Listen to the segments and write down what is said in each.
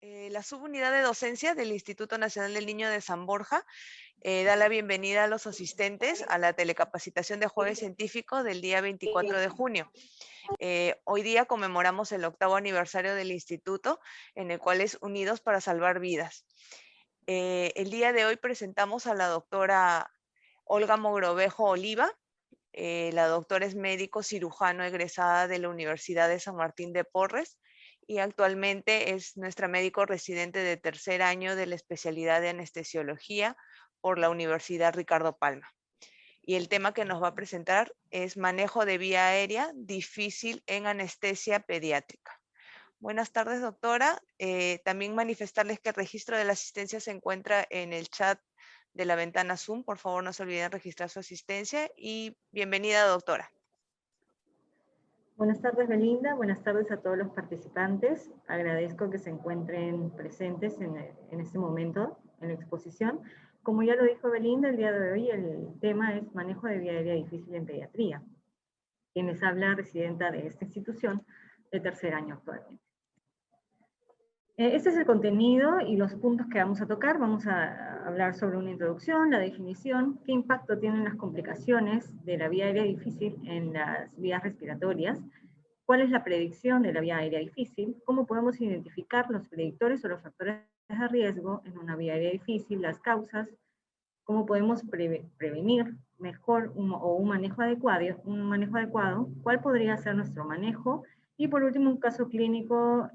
La subunidad de docencia del Instituto Nacional del Niño de San Borja da la bienvenida a los asistentes a la telecapacitación de Jueves Científico del día 24 de junio. Hoy día conmemoramos el 8º aniversario del instituto, en el cual es Unidos para Salvar Vidas. El día de hoy presentamos a la doctora Olga Mogrovejo Oliva. La doctora es médico cirujano egresada de la Universidad de San Martín de Porres y actualmente es nuestra médico residente de tercer año de la especialidad de anestesiología por la Universidad Ricardo Palma. Y el tema que nos va a presentar es manejo de vía aérea difícil en anestesia pediátrica. Buenas tardes, doctora. También manifestarles que el registro de la asistencia se encuentra en el chat de la ventana Zoom. Por favor, no se olviden registrar su asistencia y bienvenida, doctora. Buenas tardes, Belinda. Buenas tardes a todos los participantes. Agradezco que se encuentren presentes en este momento en la exposición. Como ya lo dijo Belinda, el día de hoy el tema es manejo de vía aérea difícil en pediatría. Quien les habla, residenta de esta institución de tercer año actualmente. Este es el contenido y los puntos que vamos a tocar. Vamos a hablar sobre una introducción, la definición, qué impacto tienen las complicaciones de la vía aérea difícil en las vías respiratorias, cuál es la predicción de la vía aérea difícil, cómo podemos identificar los predictores o los factores de riesgo en una vía aérea difícil, las causas, cómo podemos prevenir mejor un manejo adecuado, cuál podría ser nuestro manejo, y por último un caso clínico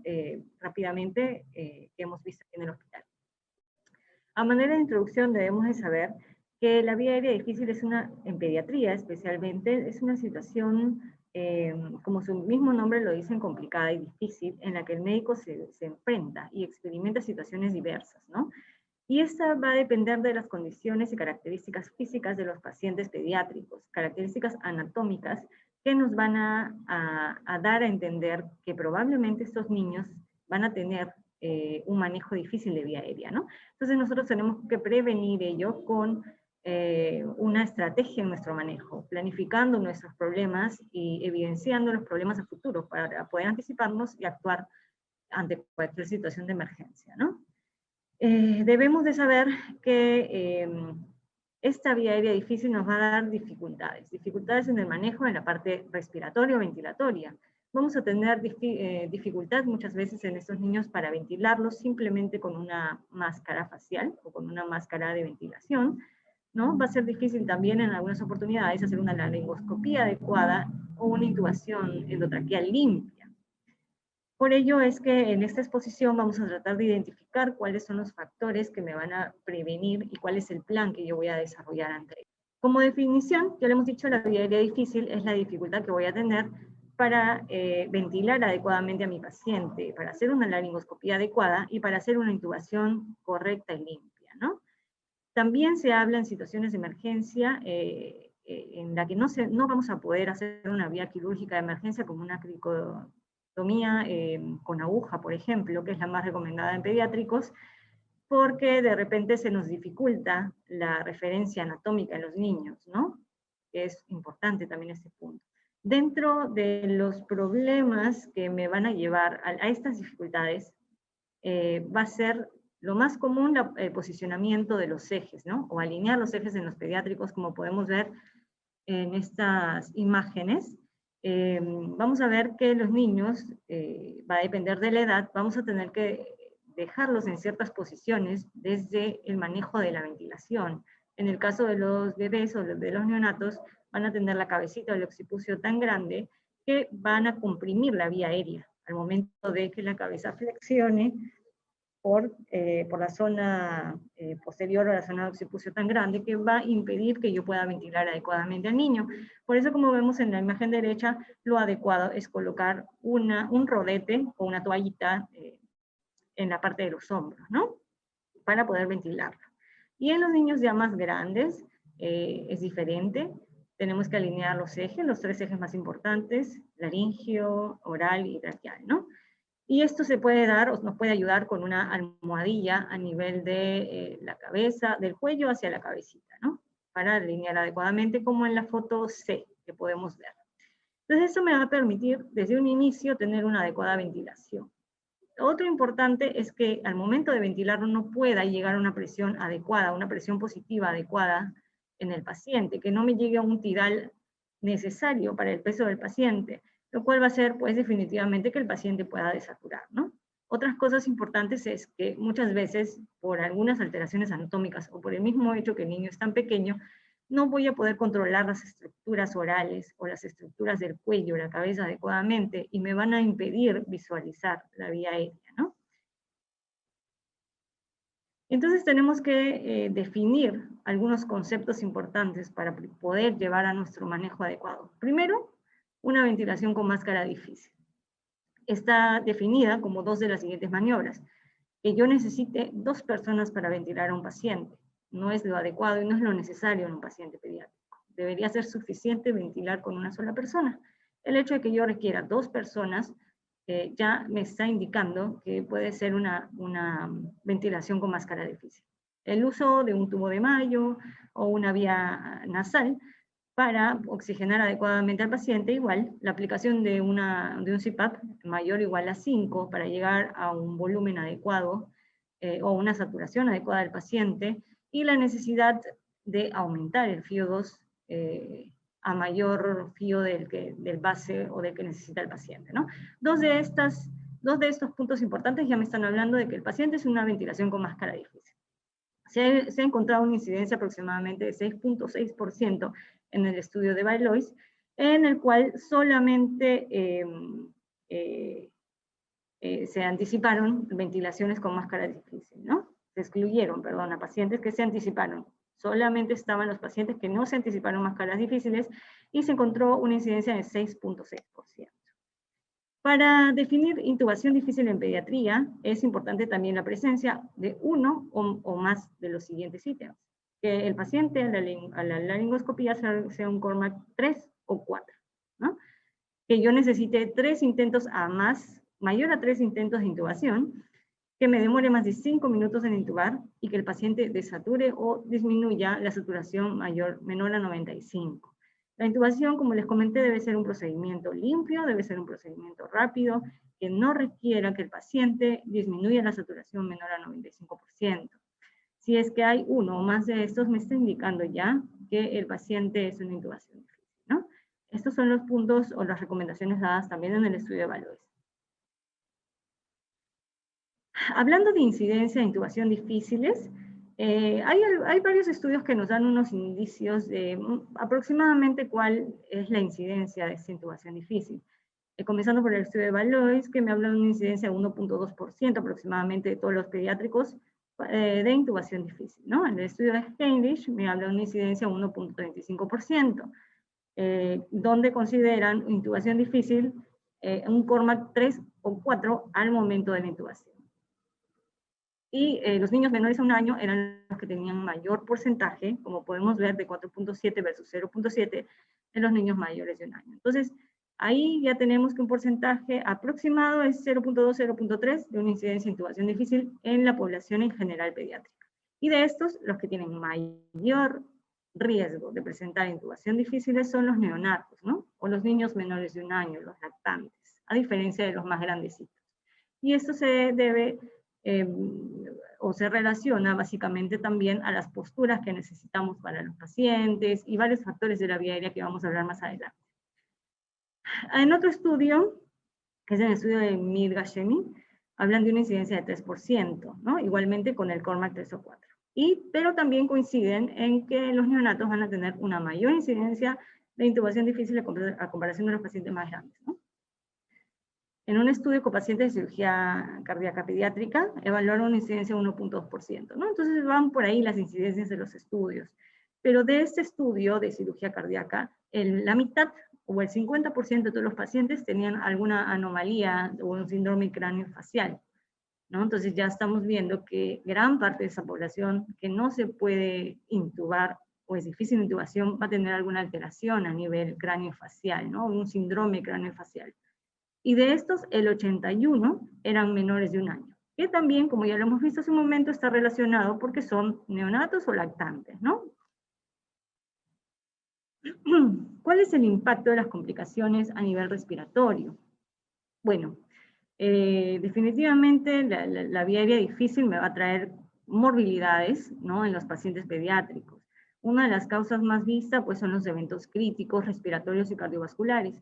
rápidamente que hemos visto en el hospital. A manera de introducción debemos de saber que la vía aérea difícil en pediatría especialmente, es una situación, como su mismo nombre lo dice, complicada y difícil, en la que el médico se enfrenta y experimenta situaciones diversas, ¿no? Y esta va a depender de las condiciones y características físicas de los pacientes pediátricos, características anatómicas que nos van a dar a entender que probablemente estos niños van a tener un manejo difícil de vía aérea, ¿no? Entonces nosotros tenemos que prevenir ello con una estrategia en nuestro manejo, planificando nuestros problemas y evidenciando los problemas a futuro para poder anticiparnos y actuar ante cualquier situación de emergencia, ¿no? Debemos de saber que esta vía aérea difícil nos va a dar dificultades en el manejo en la parte respiratoria o ventilatoria. Vamos a tener dificultad muchas veces en estos niños para ventilarlos simplemente con una máscara facial o con una máscara de ventilación, ¿no? Va a ser difícil también en algunas oportunidades hacer una laringoscopía adecuada o una intubación endotraqueal limpia. Por ello es que en esta exposición vamos a tratar de identificar cuáles son los factores que me van a prevenir y cuál es el plan que yo voy a desarrollar ante ellos. Como definición, ya lo hemos dicho, la vía aérea difícil es la dificultad que voy a tener para ventilar adecuadamente a mi paciente, para hacer una laringoscopía adecuada y para hacer una intubación correcta y limpia, ¿no? También se habla en situaciones de emergencia en la que no vamos a poder hacer una vía quirúrgica de emergencia como una cricotomía con aguja, por ejemplo, que es la más recomendada en pediátricos, porque de repente se nos dificulta la referencia anatómica en los niños, ¿no? Es importante también este punto. Dentro de los problemas que me van a llevar a estas dificultades, va a ser lo más común el posicionamiento de los ejes, ¿no? O alinear los ejes en los pediátricos, como podemos ver en estas imágenes. Vamos a ver que los niños, va a depender de la edad, vamos a tener que dejarlos en ciertas posiciones desde el manejo de la ventilación. En el caso de los bebés o de los neonatos, van a tener la cabecita o el occipucio tan grande que van a comprimir la vía aérea. Al momento de que la cabeza flexione por la zona posterior o la zona de occipucio tan grande que va a impedir que yo pueda ventilar adecuadamente al niño. Por eso, como vemos en la imagen derecha, lo adecuado es colocar un rodete o una toallita en la parte de los hombros, ¿no? Para poder ventilarlo. Y en los niños ya más grandes es diferente. Tenemos que alinear los ejes, los 3 ejes más importantes, laringio, oral y traqueal, ¿no? Y esto se puede dar, o nos puede ayudar con una almohadilla a nivel de la cabeza, del cuello hacia la cabecita, ¿no? Para alinear adecuadamente, como en la foto C que podemos ver. Entonces eso me va a permitir desde un inicio tener una adecuada ventilación. Otro importante es que al momento de ventilar no pueda llegar a una presión adecuada, una presión positiva adecuada en el paciente, que no me llegue a un tidal necesario para el peso del paciente, lo cual va a hacer pues definitivamente que el paciente pueda desaturar, ¿no? Otras cosas importantes es que muchas veces por algunas alteraciones anatómicas o por el mismo hecho que el niño es tan pequeño, no voy a poder controlar las estructuras orales o las estructuras del cuello, la cabeza adecuadamente, y me van a impedir visualizar la vía aérea, ¿no? Entonces tenemos que definir algunos conceptos importantes para poder llevar a nuestro manejo adecuado. Primero, una ventilación con máscara difícil. Está definida como dos de las siguientes maniobras. Que yo necesite 2 personas para ventilar a un paciente. No es lo adecuado y no es lo necesario en un paciente pediátrico. Debería ser suficiente ventilar con una sola persona. El hecho de que yo requiera 2 personas ya me está indicando que puede ser una ventilación con máscara difícil. El uso de un tubo de Mayo o una vía nasal para oxigenar adecuadamente al paciente, igual, la aplicación de un CPAP mayor o igual a 5 para llegar a un volumen adecuado o una saturación adecuada del paciente, y la necesidad de aumentar el FiO2 a mayor FiO del base o del que necesita el paciente, ¿no? Dos de estos puntos importantes ya me están hablando de que el paciente es una ventilación con máscara difícil. Se ha encontrado una incidencia aproximadamente de 6.6% en el estudio de Valois, en el cual solamente se anticiparon ventilaciones con máscara difícil, ¿no? Se excluyeron, perdón, a pacientes que se anticiparon. Solamente estaban los pacientes que no se anticiparon máscaras difíciles y se encontró una incidencia de 6.6%. Para definir intubación difícil en pediatría, es importante también la presencia de uno o más de los siguientes ítems. Que el paciente a la laringoscopía sea un Cormac 3 o 4, ¿no? Que yo necesite 3 intentos mayor a 3 intentos de intubación, que me demore más de 5 minutos en intubar y que el paciente desature o disminuya la saturación menor a 95. La intubación, como les comenté, debe ser un procedimiento limpio, debe ser un procedimiento rápido, que no requiera que el paciente disminuya la saturación menor a 95%. Si es que hay uno o más de estos, me está indicando ya que el paciente es una intubación difícil, ¿no? Estos son los puntos o las recomendaciones dadas también en el estudio de Valois. Hablando de incidencia de intubación difíciles, hay varios estudios que nos dan unos indicios de aproximadamente cuál es la incidencia de esta intubación difícil. Comenzando por el estudio de Valois, que me habla de una incidencia de 1.2% aproximadamente de todos los pediátricos de intubación difícil, ¿no? En el estudio de Heinrich me habla de una incidencia de 1.35%, donde consideran intubación difícil un Cormac 3 o 4 al momento de la intubación. Y los niños menores a 1 año eran los que tenían mayor porcentaje, como podemos ver, de 4.7 versus 0.7 en los niños mayores de 1 año. Entonces, ahí ya tenemos que un porcentaje aproximado es 0.2, 0.3 de una incidencia de intubación difícil en la población en general pediátrica. Y de estos, los que tienen mayor riesgo de presentar intubación difícil son los neonatos, ¿no? O los niños menores de 1 año, los lactantes, a diferencia de los más grandecitos. Y esto se debe o se relaciona básicamente también a las posturas que necesitamos para los pacientes y varios factores de la vía aérea que vamos a hablar más adelante. En otro estudio, que es el estudio de Mir-Gashemi, hablan de una incidencia de 3%, ¿no? Igualmente con el Cormac 3 o 4. Pero también coinciden en que los neonatos van a tener una mayor incidencia de intubación difícil a comparación de los pacientes más grandes, ¿no? En un estudio con pacientes de cirugía cardíaca pediátrica, evaluaron una incidencia de 1.2%, ¿no? Entonces van por ahí las incidencias de los estudios. Pero de este estudio de cirugía cardíaca, la mitad o el 50% de todos los pacientes tenían alguna anomalía o un síndrome craneofacial, ¿no? Entonces ya estamos viendo que gran parte de esa población que no se puede intubar o es difícil la intubación va a tener alguna alteración a nivel craneofacial, ¿no? Un síndrome craneofacial. Y de estos, el 81 eran menores de 1 año, que también, como ya lo hemos visto hace un momento, está relacionado porque son neonatos o lactantes, ¿no? ¿Cuál es el impacto de las complicaciones a nivel respiratorio? Bueno, Definitivamente la vía aérea difícil me va a traer morbilidades, ¿no?, en los pacientes pediátricos. Una de las causas más vistas pues, son los eventos críticos, respiratorios y cardiovasculares.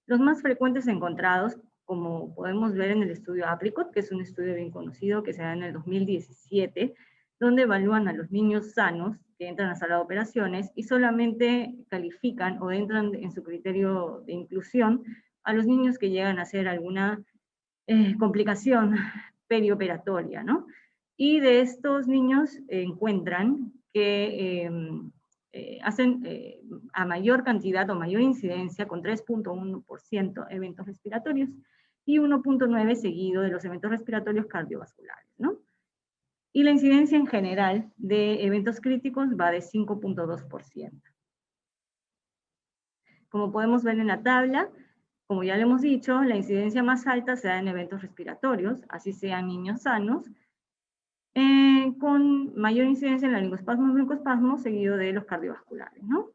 Los más frecuentes encontrados, como podemos ver en el estudio APRICOT, que es un estudio bien conocido que se da en el 2017, donde evalúan a los niños sanos que entran a sala de operaciones y solamente califican o entran en su criterio de inclusión a los niños que llegan a hacer alguna complicación perioperatoria, ¿no? Y de estos niños encuentran que hacen a mayor cantidad o mayor incidencia con 3.1% eventos respiratorios y 1.9% seguido de los eventos respiratorios cardiovasculares, ¿no? Y la incidencia en general de eventos críticos va de 5.2%. Como podemos ver en la tabla, como ya le hemos dicho, la incidencia más alta se da en eventos respiratorios, así sean niños sanos, con mayor incidencia en laringoespasmos y broncoespasmos, seguido de los cardiovasculares, ¿no?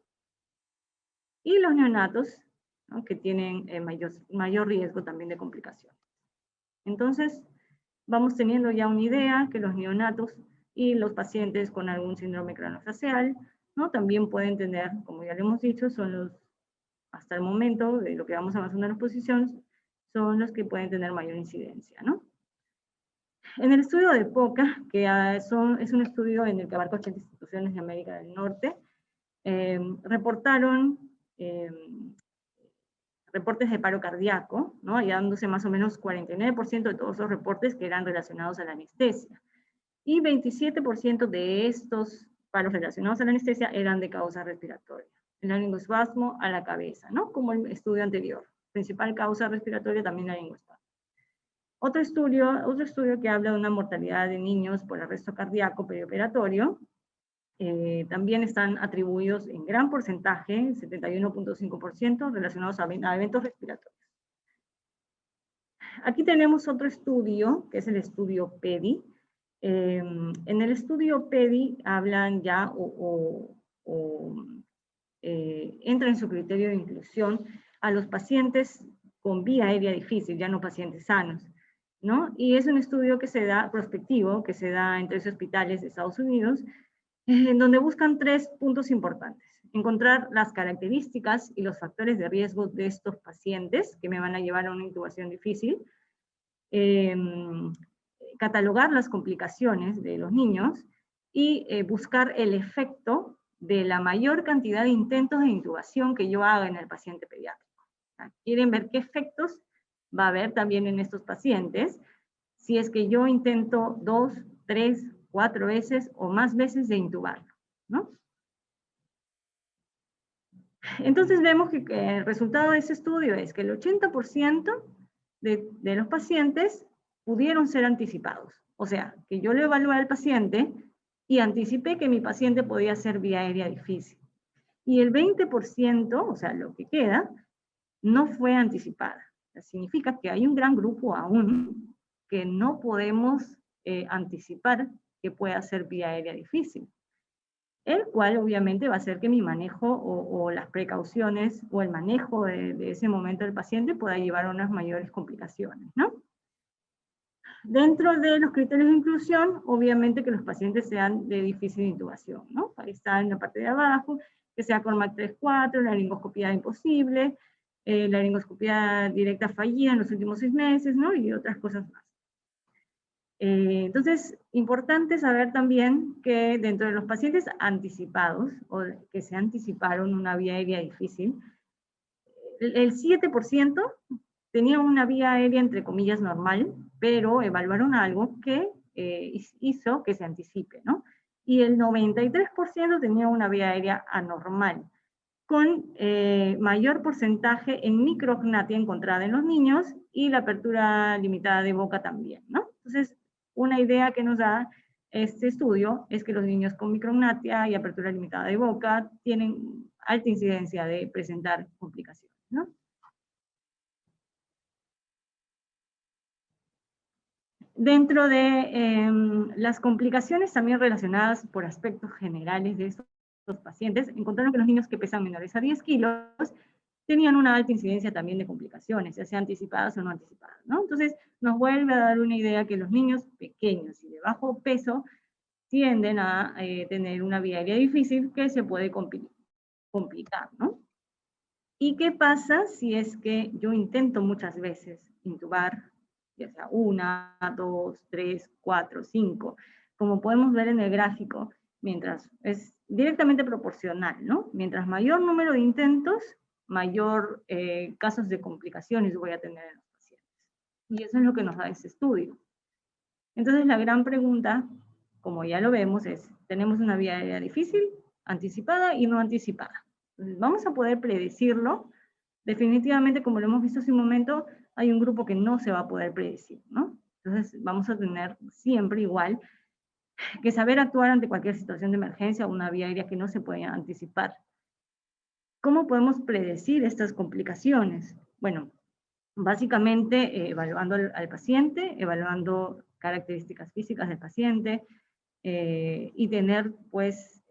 Y los neonatos, ¿no?, que tienen mayor riesgo también de complicaciones. Entonces, vamos teniendo ya una idea que los neonatos y los pacientes con algún síndrome craneofacial, ¿no?, también pueden tener, como ya le hemos dicho, son los, hasta el momento de lo que vamos avanzando en la exposición, son los que pueden tener mayor incidencia, ¿no? En el estudio de POCA, que es un estudio en el que abarca 80 instituciones de América del Norte, reportaron reportes de paro cardíaco, ¿no?, hallándose más o menos 49% de todos los reportes que eran relacionados a la anestesia. Y 27% de estos paros relacionados a la anestesia eran de causa respiratoria. El laringoespasmo a la cabeza, ¿no?, como el estudio anterior. Principal causa respiratoria también la laringoespasmo. Otro estudio que habla de una mortalidad de niños por arresto cardíaco perioperatorio, también están atribuidos en gran porcentaje, 71.5%, relacionados a eventos respiratorios. Aquí tenemos otro estudio, que es el estudio PEDI. En el estudio PEDI hablan ya entra en su criterio de inclusión a los pacientes con vía aérea difícil, ya no pacientes sanos, ¿no? Y es un estudio que se da, prospectivo, que se da en 3 hospitales de Estados Unidos, en donde buscan 3 puntos importantes. Encontrar las características y los factores de riesgo de estos pacientes que me van a llevar a una intubación difícil, catalogar las complicaciones de los niños y buscar el efecto de la mayor cantidad de intentos de intubación que yo haga en el paciente pediátrico. ¿Quieren ver qué efectos va a haber también en estos pacientes si es que yo intento 2, 3, 4 veces o más veces de intubarlo, ¿no? Entonces vemos que el resultado de ese estudio es que el 80% de los pacientes pudieron ser anticipados. O sea, que yo le evalué al paciente y anticipé que mi paciente podía ser vía aérea difícil. Y el 20%, o sea, lo que queda, no fue anticipada. Significa que hay un gran grupo aún que no podemos anticipar que pueda ser vía aérea difícil, el cual obviamente va a hacer que mi manejo o las precauciones o el manejo de ese momento del paciente pueda llevar a unas mayores complicaciones, ¿no? Dentro de los criterios de inclusión, obviamente que los pacientes sean de difícil intubación, ¿no? Ahí está en la parte de abajo, que sea con MAC 3-4, la laringoscopía imposible, la laringoscopía directa fallida en los últimos 6 meses, ¿no? Y otras cosas más. Entonces, importante saber también que dentro de los pacientes anticipados, o que se anticiparon una vía aérea difícil, el 7% tenía una vía aérea entre comillas normal, pero evaluaron algo que hizo que se anticipe, ¿no? Y el 93% tenía una vía aérea anormal, con mayor porcentaje en micrognatia encontrada en los niños y la apertura limitada de boca también, ¿no? Entonces, una idea que nos da este estudio es que los niños con micrognatia y apertura limitada de boca tienen alta incidencia de presentar complicaciones, ¿no? Dentro de las complicaciones también relacionadas por aspectos generales de estos pacientes, encontraron que los niños que pesan menores a 10 kilos tenían una alta incidencia también de complicaciones, ya sea anticipadas o no anticipadas, ¿no? Entonces, nos vuelve a dar una idea que los niños pequeños y de bajo peso tienden a tener una vía aérea difícil que se puede complicar, ¿no? ¿Y qué pasa si es que yo intento muchas veces intubar, ya sea 1, 2, 3, 4, 5? Como podemos ver en el gráfico, mientras es directamente proporcional, ¿no? Mientras mayor número de intentos, mayor casos de complicaciones voy a tener en los pacientes. Y eso es lo que nos da este estudio. Entonces la gran pregunta, como ya lo vemos, es, ¿tenemos una vía aérea difícil, anticipada y no anticipada? Entonces, ¿vamos a poder predecirlo? Definitivamente, como lo hemos visto hace un momento, hay un grupo que no se va a poder predecir, ¿no? Entonces vamos a tener siempre igual que saber actuar ante cualquier situación de emergencia o una vía aérea que no se puede anticipar. ¿Cómo podemos predecir estas complicaciones? Bueno, básicamente evaluando al paciente, evaluando características físicas del paciente y tener pues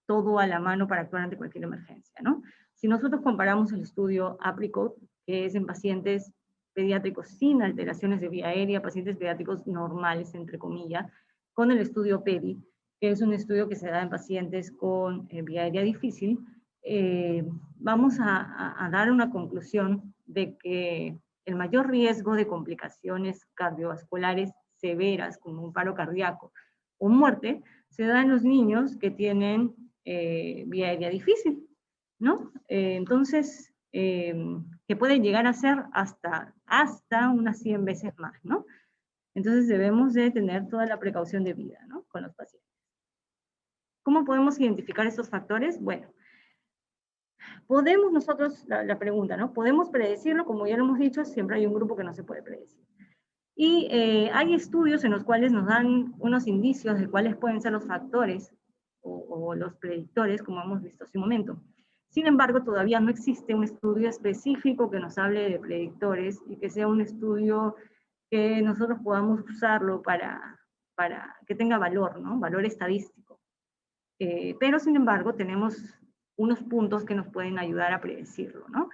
todo a la mano para actuar ante cualquier emergencia, ¿no? Si nosotros comparamos el estudio APRICOT, que es en pacientes pediátricos sin alteraciones de vía aérea, pacientes pediátricos normales, entre comillas, con el estudio PEDI, que es un estudio que se da en pacientes con vía aérea difícil, vamos a dar una conclusión de que el mayor riesgo de complicaciones cardiovasculares severas, como un paro cardíaco o muerte, se da en los niños que tienen vía aérea difícil, ¿no? Entonces, que puede llegar a ser hasta unas 100 veces más, ¿no? Entonces debemos de tener toda la precaución debida, ¿no? Con los pacientes. ¿Cómo podemos identificar estos factores? Bueno, podemos nosotros, la pregunta, ¿no? ¿Podemos predecirlo? Como ya lo hemos dicho, siempre hay un grupo que no se puede predecir. Y hay estudios en los cuales nos dan unos indicios de cuáles pueden ser los factores o los predictores, como hemos visto hace un momento. Sin embargo, todavía no existe un estudio específico que nos hable de predictores y que sea un estudio que nosotros podamos usarlo para que tenga valor, ¿no? Valor estadístico. Pero, sin embargo, tenemos unos puntos que nos pueden ayudar a predecirlo, ¿no?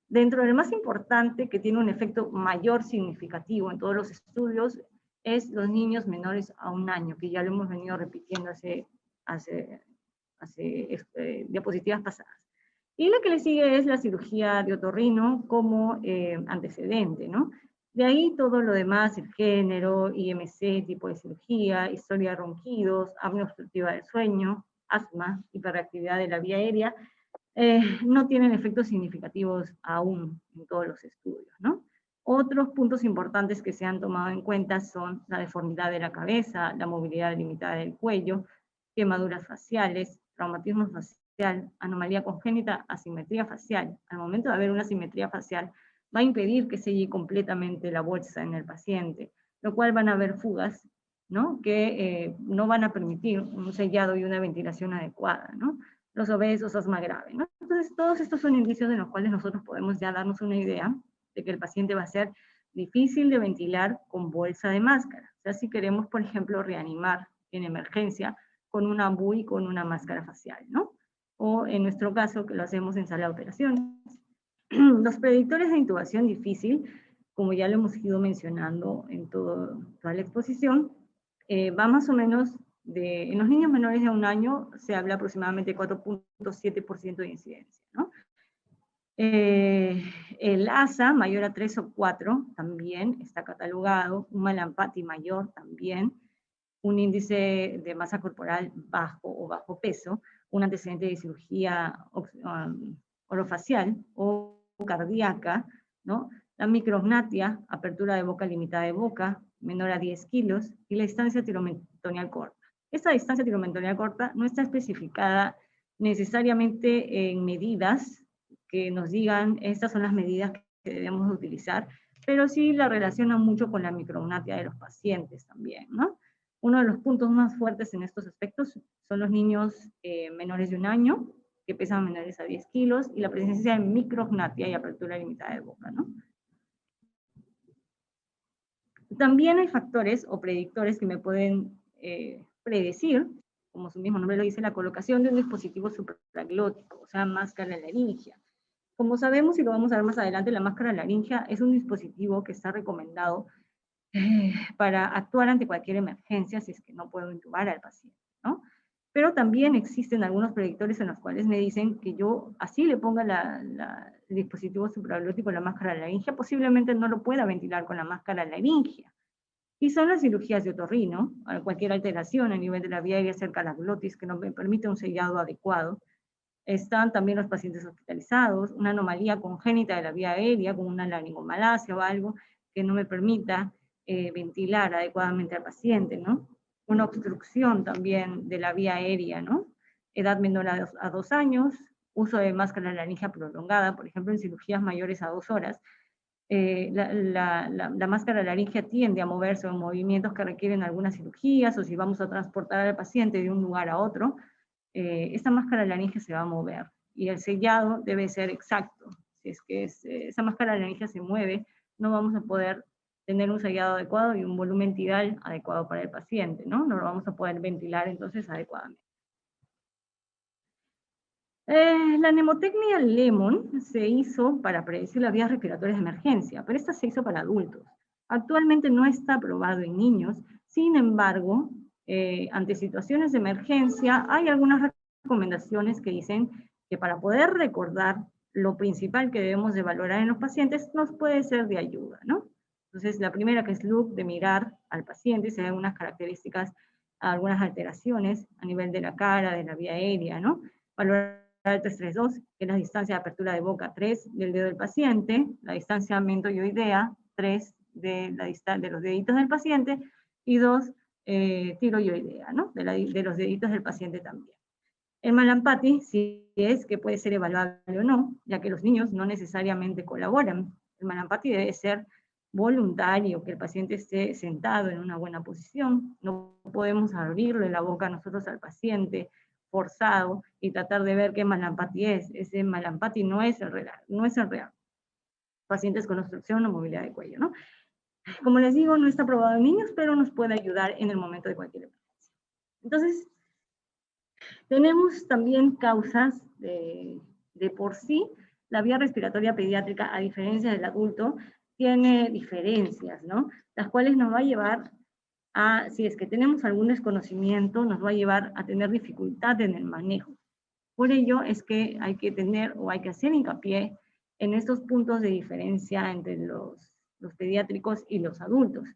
Dentro del más importante, que tiene un efecto mayor significativo en todos los estudios, es los niños menores a 1 año, que ya lo hemos venido repitiendo hace diapositivas pasadas. Y la que le sigue es la cirugía de otorrino como antecedente, ¿no? De ahí todo lo demás, el género, IMC, tipo de cirugía, historia de ronquidos, apnea obstructiva del sueño, asma, hiperactividad de la vía aérea, no tienen efectos significativos aún en todos los estudios, ¿no? Otros puntos importantes que se han tomado en cuenta son la deformidad de la cabeza, la movilidad limitada del cuello, quemaduras faciales, traumatismo facial, anomalía congénita, asimetría facial. Al momento de haber una asimetría facial, va a impedir que selle completamente la bolsa en el paciente, lo cual van a haber fugas, ¿no? Que no van a permitir un sellado y una ventilación adecuada, ¿no? Los obesos, asma grave, ¿no? Entonces, todos estos son indicios en los cuales nosotros podemos ya darnos una idea de que el paciente va a ser difícil de ventilar con bolsa de máscara. O sea, si queremos, por ejemplo, reanimar en emergencia con una AMBU y con una máscara facial, ¿no? O en nuestro caso, que lo hacemos en sala de operaciones. Los predictores de intubación difícil, como ya lo hemos ido mencionando en toda la exposición, va más o menos en los niños menores de 1 año se habla aproximadamente de 4.7% de incidencia, ¿no? El ASA mayor a 3 o 4 también está catalogado, un Malampati mayor también, un índice de masa corporal bajo o bajo peso, un antecedente de cirugía orofacial o cardíaca, ¿no? La micrognatia, apertura de boca limitada de boca, menor a 10 kilos, y la distancia tiromentorial corta. Esta distancia tiromentorial corta no está especificada necesariamente en medidas que nos digan estas son las medidas que debemos utilizar, pero sí la relaciona mucho con la micrognatia de los pacientes también, ¿no? Uno de los puntos más fuertes en estos aspectos son los niños menores de 1 año, que pesan menores a 10 kilos, y la presencia de micrognatia y apertura limitada de boca, ¿no? También hay factores o predictores que me pueden predecir, como su mismo nombre lo dice, la colocación de un dispositivo supraglótico, o sea, máscara laringia. Como sabemos, y lo vamos a ver más adelante, la máscara laringea es un dispositivo que está recomendado para actuar ante cualquier emergencia si es que no puedo intubar al paciente, ¿no? Pero también existen algunos predictores en los cuales me dicen que yo así le ponga el dispositivo supraglótico, la máscara laringea, posiblemente no lo pueda ventilar con la máscara laringea. Y son las cirugías de otorrino, cualquier alteración a nivel de la vía aérea cerca de la glotis que no me permite un sellado adecuado. Están también los pacientes hospitalizados, una anomalía congénita de la vía aérea, como una laringomalacia o algo que no me permita ventilar adecuadamente al paciente, ¿no? Una obstrucción también de la vía aérea, ¿no? Edad menor a 2 años, uso de máscara laringea prolongada, por ejemplo, en cirugías mayores a 2 horas. La máscara laringea tiende a moverse en movimientos que requieren algunas cirugías, o si vamos a transportar al paciente de un lugar a otro, esta máscara laringea se va a mover, y el sellado debe ser exacto. Si es que esa máscara laringea se mueve, no vamos a poder tener un sellado adecuado y un volumen tidal adecuado para el paciente, ¿no? No lo vamos a poder ventilar entonces adecuadamente. La mnemotecnia Lemon se hizo para predecir las vías respiratorias de emergencia, pero esta se hizo para adultos. Actualmente no está aprobado en niños, sin embargo, ante situaciones de emergencia, hay algunas recomendaciones que dicen que para poder recordar lo principal que debemos de valorar en los pacientes, nos puede ser de ayuda, ¿no? Entonces, la primera, que es look, de mirar al paciente, si hay algunas características, algunas alteraciones a nivel de la cara, de la vía aérea, ¿no? Valorar el 332, que es la distancia de apertura de boca, 3 del dedo del paciente, la distancia mento-ioidea, 3 de los deditos del paciente, y 2 tiroioidea, ¿no? De los deditos del paciente también. El Malampati, si es que puede ser evaluable o no, ya que los niños no necesariamente colaboran. El Malampati debe ser voluntario, que el paciente esté sentado en una buena posición. No podemos abrirle la boca nosotros al paciente forzado y tratar de ver qué Malampati es. Ese Malampati no es el real, no es el real. Pacientes con obstrucción o movilidad de cuello, ¿no? Como les digo, no está aprobado en niños, pero nos puede ayudar en el momento de cualquier emergencia. Entonces, tenemos también causas de por sí. La vía respiratoria pediátrica, a diferencia del adulto, tiene diferencias, ¿no? Las cuales nos va a llevar a, si es que tenemos algún desconocimiento, nos va a llevar a tener dificultad en el manejo. Por ello es que hay que tener o hay que hacer hincapié en estos puntos de diferencia entre los pediátricos y los adultos.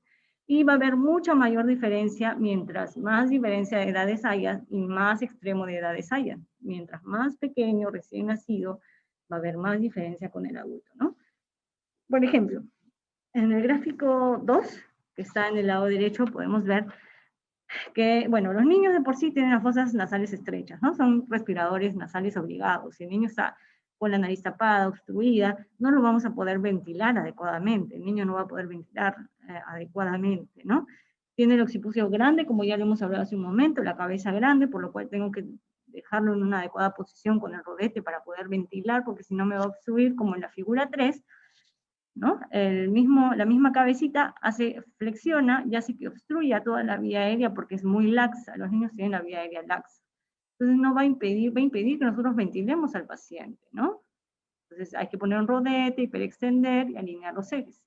Y va a haber mucha mayor diferencia mientras más diferencia de edades haya y más extremo de edades haya. Mientras más pequeño, recién nacido, va a haber más diferencia con el adulto, ¿no? Por ejemplo, en el gráfico 2, que está en el lado derecho, podemos ver que, bueno, los niños de por sí tienen las fosas nasales estrechas, ¿no? Son respiradores nasales obligados. Si el niño está con la nariz tapada, obstruida, no lo vamos a poder ventilar adecuadamente. El niño no va a poder ventilar adecuadamente, ¿no? Tiene el occipucio grande, como ya lo hemos hablado hace un momento, la cabeza grande, por lo cual tengo que dejarlo en una adecuada posición con el rodete para poder ventilar, porque si no me va a obstruir, como en la figura 3, ¿no? La misma cabecita flexiona y hace que obstruya toda la vía aérea porque es muy laxa. Los niños tienen la vía aérea laxa. Entonces no va a impedir que nosotros ventilemos al paciente, ¿no? Entonces hay que poner un rodete, hiperextender y alinear los ejes.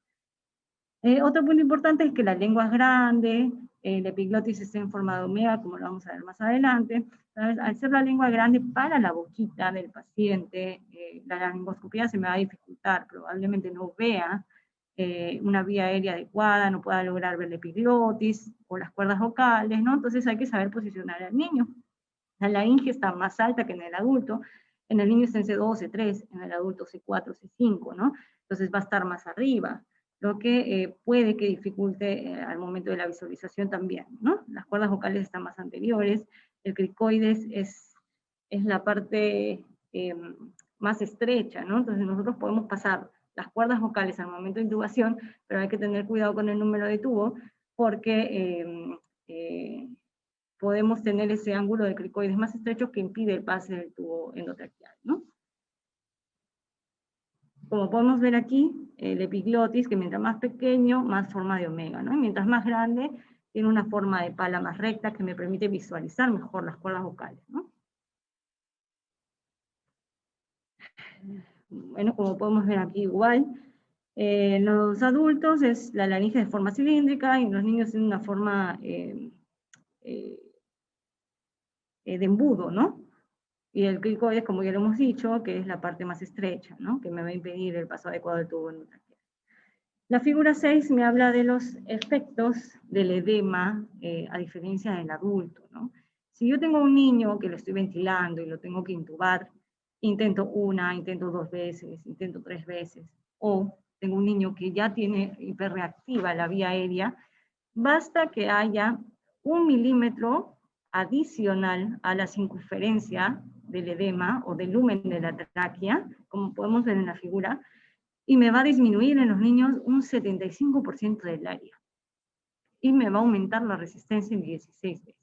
Otro punto importante es que la lengua es grande, la epiglotis está en forma de omega, como lo vamos a ver más adelante. Entonces, al ser la lengua grande para la boquita del paciente, la laringoscopía se me va a dificultar, probablemente no vea una vía aérea adecuada, no pueda lograr ver la epiglotis o las cuerdas vocales, ¿no? Entonces hay que saber posicionar al niño. La laringe está más alta que en el adulto, en el niño está en C2, C3, en el adulto C4, C5, ¿no? Entonces va a estar más arriba, lo que puede que dificulte al momento de la visualización también, ¿no? Las cuerdas vocales están más anteriores, el cricoides es la parte más estrecha, ¿no? Entonces nosotros podemos pasar las cuerdas vocales al momento de intubación, pero hay que tener cuidado con el número de tubo, porque podemos tener ese ángulo de cricoides más estrecho que impide el pase del tubo endotraqueal, ¿no? Como podemos ver aquí, el epiglotis, que mientras más pequeño, más forma de omega, ¿no? Y mientras más grande, tiene una forma de pala más recta que me permite visualizar mejor las cuerdas vocales, ¿no? bueno, como podemos ver aquí igual, en los adultos es la laringe de forma cilíndrica y en los niños en una forma de embudo, ¿no? Y el cricoides, como ya lo hemos dicho, que es la parte más estrecha, ¿no? Que me va a impedir el paso adecuado del tubo endotraqueal. La figura 6 me habla de los efectos del edema, a diferencia del adulto, ¿no? Si yo tengo un niño que lo estoy ventilando y lo tengo que intubar, intento una, intento 2 veces, intento 3 veces, o tengo un niño que ya tiene hiperreactiva la vía aérea, basta que haya 1 milímetro adicional a la circunferencia del edema o del lumen de la tráquea, como podemos ver en la figura, y me va a disminuir en los niños un 75% del área. Y me va a aumentar la resistencia en 16 veces.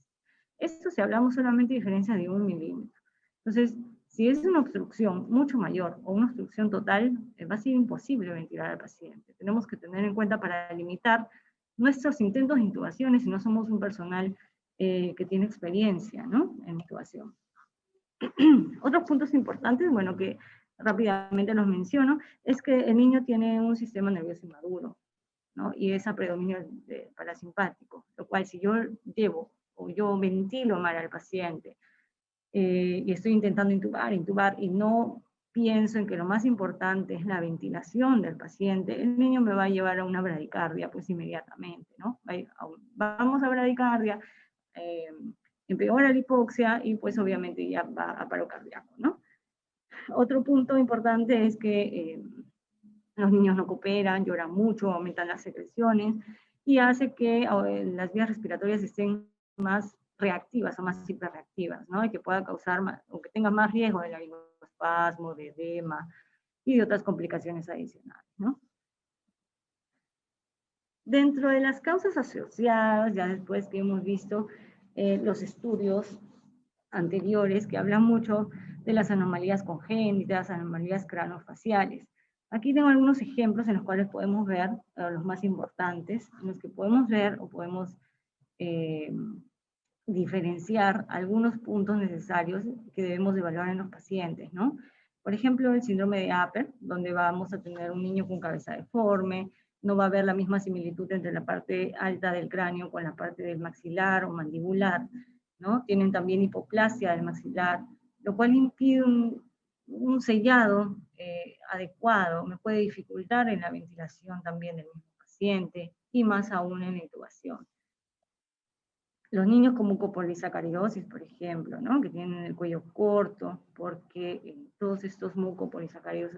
Esto si hablamos solamente de diferencia de 1 milímetro. Entonces, si es una obstrucción mucho mayor o una obstrucción total, va a ser imposible ventilar al paciente. Tenemos que tener en cuenta para limitar nuestros intentos de intubación si no somos un personal que tiene experiencia, ¿no?, en intubación. Otros puntos importantes, bueno, que rápidamente los menciono, es que el niño tiene un sistema nervioso inmaduro, ¿no? Y es a predominio parasimpático, lo cual si yo llevo o yo ventilo mal al paciente y estoy intentando intubar y no pienso en que lo más importante es la ventilación del paciente, el niño me va a llevar a una bradicardia pues inmediatamente, ¿no? Vamos a bradicardia, empeora la hipoxia y pues obviamente ya va a paro cardíaco, ¿no? Otro punto importante es que los niños no cooperan, lloran mucho, aumentan las secreciones y hace que las vías respiratorias estén más reactivas o más hiperreactivas, ¿no? Y que pueda causar más, o que tenga más riesgo de laringoespasmo, de edema y de otras complicaciones adicionales, ¿no? Dentro de las causas asociadas, ya después que hemos visto los estudios anteriores que hablan mucho de las anomalías congénitas, anomalías cranofaciales. Aquí tengo algunos ejemplos en los cuales podemos ver los más importantes, en los que podemos ver o podemos diferenciar algunos puntos necesarios que debemos evaluar en los pacientes, ¿no? Por ejemplo, el síndrome de Apert, donde vamos a tener un niño con cabeza deforme, no va a haber la misma similitud entre la parte alta del cráneo con la parte del maxilar o mandibular, ¿no? Tienen también hipoplasia del maxilar, lo cual impide un sellado adecuado, me puede dificultar en la ventilación también del mismo paciente y más aún en la intubación. Los niños con mucopolisacaridosis, por ejemplo, ¿no?, que tienen el cuello corto, porque todos estos mucopolisacáridos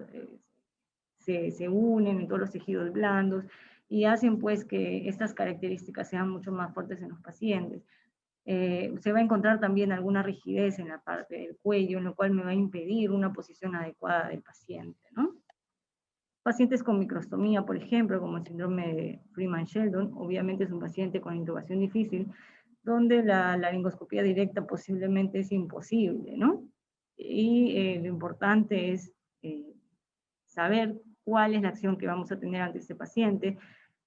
se unen en todos los tejidos blandos y hacen pues que estas características sean mucho más fuertes en los pacientes. Se va a encontrar también alguna rigidez en la parte del cuello, en lo cual me va a impedir una posición adecuada del paciente, ¿no? Pacientes con microstomía, por ejemplo, como el síndrome de Freeman-Sheldon, obviamente es un paciente con intubación difícil, donde la laringoscopía directa posiblemente es imposible, ¿no? Y lo importante es saber cuál es la acción que vamos a tener ante este paciente,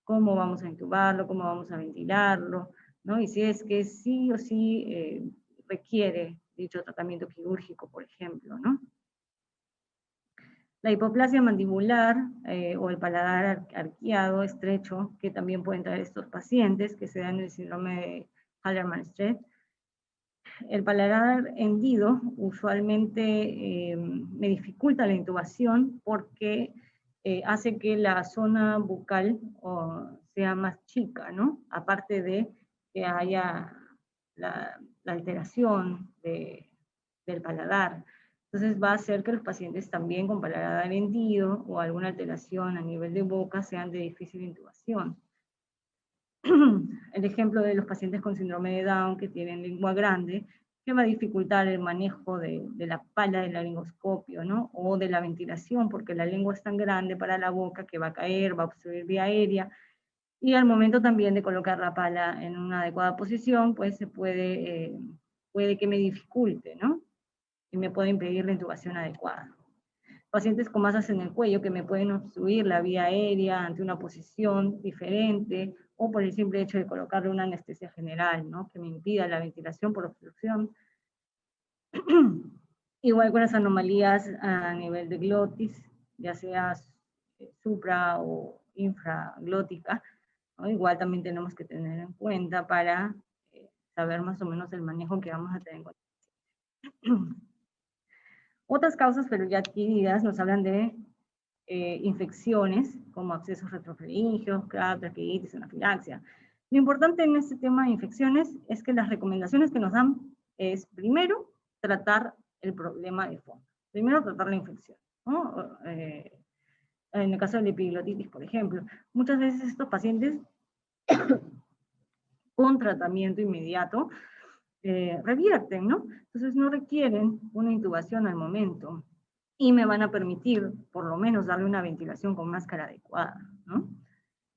cómo vamos a intubarlo, cómo vamos a ventilarlo, ¿no? Y si es que sí o sí requiere dicho tratamiento quirúrgico, por ejemplo, ¿no? La hipoplasia mandibular o el paladar arqueado, estrecho, que también pueden traer estos pacientes, que se dan en el síndrome de Hallermann-Streiff. El paladar hendido usualmente me dificulta la intubación porque hace que la zona bucal sea más chica, ¿no? Aparte de que haya la alteración del paladar. Entonces va a hacer que los pacientes también con paladar hendido o alguna alteración a nivel de boca sean de difícil intubación. El ejemplo de los pacientes con síndrome de Down que tienen lengua grande, que va a dificultar el manejo de la pala del laringoscopio, ¿no? O de la ventilación, porque la lengua es tan grande para la boca que va a caer, va a obstruir vía aérea, y al momento también de colocar la pala en una adecuada posición, pues se puede que me dificulte, ¿no? Y me puede impedir la intubación adecuada. Pacientes con masas en el cuello que me pueden obstruir la vía aérea ante una posición diferente o por el simple hecho de colocarle una anestesia general, ¿no?, que me impida la ventilación por obstrucción. Igual con las anomalías a nivel de glotis, ya sea supra o infraglótica, ¿no? Igual también tenemos que tener en cuenta para saber más o menos el manejo que vamos a tener. Otras causas, pero ya adquiridas, nos hablan de infecciones, como abscesos retrofaringios, traqueitis, anafilaxia. Lo importante en este tema de infecciones es que las recomendaciones que nos dan es, primero, tratar el problema de fondo. Primero, tratar la infección, ¿no? En el caso de la epiglotitis, por ejemplo, muchas veces estos pacientes con tratamiento inmediato revierten, ¿no? Entonces no requieren una intubación al momento y me van a permitir, por lo menos, darle una ventilación con máscara adecuada, ¿no?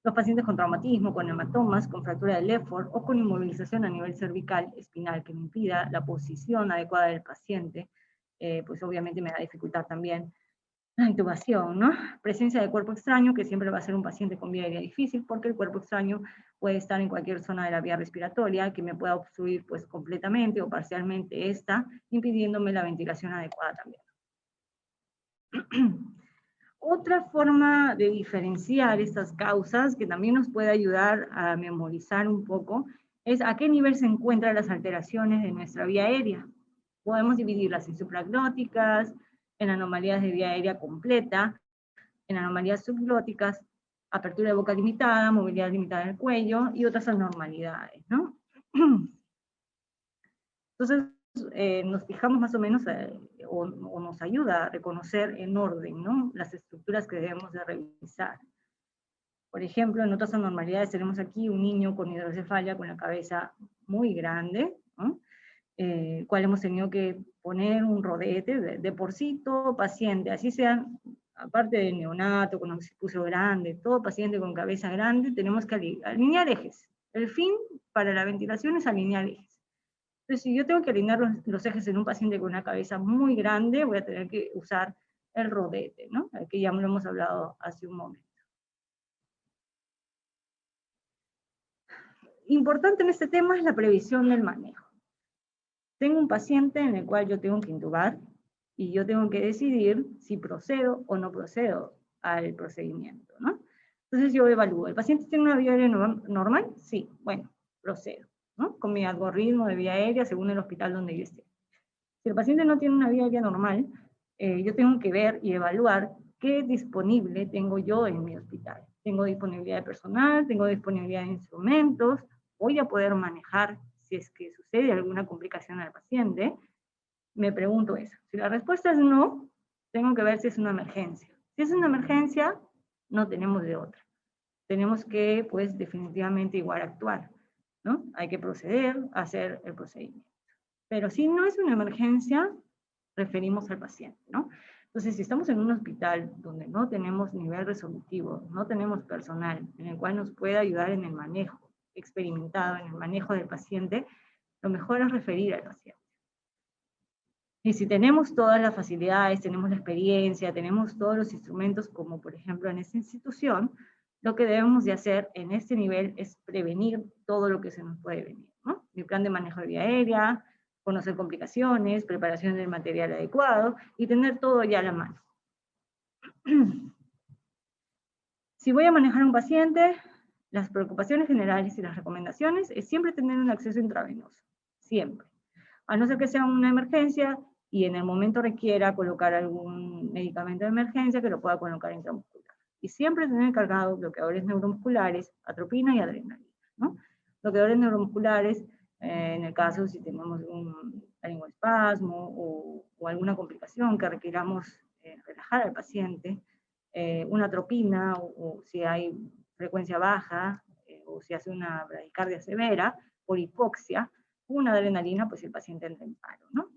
Los pacientes con traumatismo, con hematomas, con fractura del éfor o con inmovilización a nivel cervical, espinal, que me impida la posición adecuada del paciente, pues obviamente me va a dificultar también la intubación, ¿no? Presencia de cuerpo extraño, que siempre va a ser un paciente con vía aérea difícil, porque el cuerpo extraño puede estar en cualquier zona de la vía respiratoria, que me pueda obstruir pues completamente o parcialmente esta, impidiéndome la ventilación adecuada también. Otra forma de diferenciar estas causas, que también nos puede ayudar a memorizar un poco, es a qué nivel se encuentran las alteraciones de nuestra vía aérea. Podemos dividirlas en supraglóticas, en anomalías de vía aérea completa, en anomalías subglóticas, apertura de boca limitada, movilidad limitada del cuello y otras anormalidades, ¿no? Entonces, nos fijamos más o menos, o nos ayuda a reconocer en orden, ¿no? Las estructuras que debemos de revisar. Por ejemplo, en otras anormalidades tenemos aquí un niño con hidrocefalia con la cabeza muy grande, ¿no? Cual hemos tenido que poner un rodete de por sí, todo paciente, así sea, aparte del neonato, con occipucio grande, todo paciente con cabeza grande, tenemos que alinear ejes. El fin para la ventilación es alinear ejes. Entonces, si yo tengo que alinear los ejes en un paciente con una cabeza muy grande, voy a tener que usar el rodete, ¿no? Que ya lo hemos hablado hace un momento. Importante en este tema es la previsión del manejo. Tengo un paciente en el cual yo tengo que intubar y yo tengo que decidir si procedo o no procedo al procedimiento, ¿no? Entonces yo evalúo, ¿el paciente tiene una vía aérea normal? Sí, bueno, procedo, ¿no? Con mi algoritmo de vía aérea según el hospital donde yo esté. Si el paciente no tiene una vía aérea normal, yo tengo que ver y evaluar qué disponible tengo yo en mi hospital. Tengo disponibilidad de personal, tengo disponibilidad de instrumentos, voy a poder manejar si es que sucede alguna complicación al paciente. Me pregunto eso. Si la respuesta es no, tengo que ver si es una emergencia. Si es una emergencia, no tenemos de otra. Tenemos que, pues, definitivamente igual actuar, ¿no? Hay que proceder a hacer el procedimiento. Pero si no es una emergencia, referimos al paciente, ¿no? Entonces, si estamos en un hospital donde no tenemos nivel resolutivo, no tenemos personal en el cual nos pueda ayudar en el manejo experimentado, en el manejo del paciente, lo mejor es referir al paciente. Y si tenemos todas las facilidades, tenemos la experiencia, tenemos todos los instrumentos, como por ejemplo en esta institución, lo que debemos de hacer en este nivel es prevenir todo lo que se nos puede venir, ¿no? Mi plan de manejo de vía aérea, conocer complicaciones, preparación del material adecuado y tener todo ya a la mano. Si voy a manejar a un paciente, las preocupaciones generales y las recomendaciones es siempre tener un acceso intravenoso, siempre. A no ser que sea una emergencia y en el momento requiera colocar algún medicamento de emergencia que lo pueda colocar intramuscular. Y siempre tener cargados bloqueadores neuromusculares, atropina y adrenalina, ¿no? Bloqueadores neuromusculares, en el caso si tenemos un laringoespasmo o alguna complicación que requiramos relajar al paciente, una atropina o si hay frecuencia baja o si hace una bradicardia severa por hipoxia, una adrenalina, pues el paciente entra en paro, ¿no?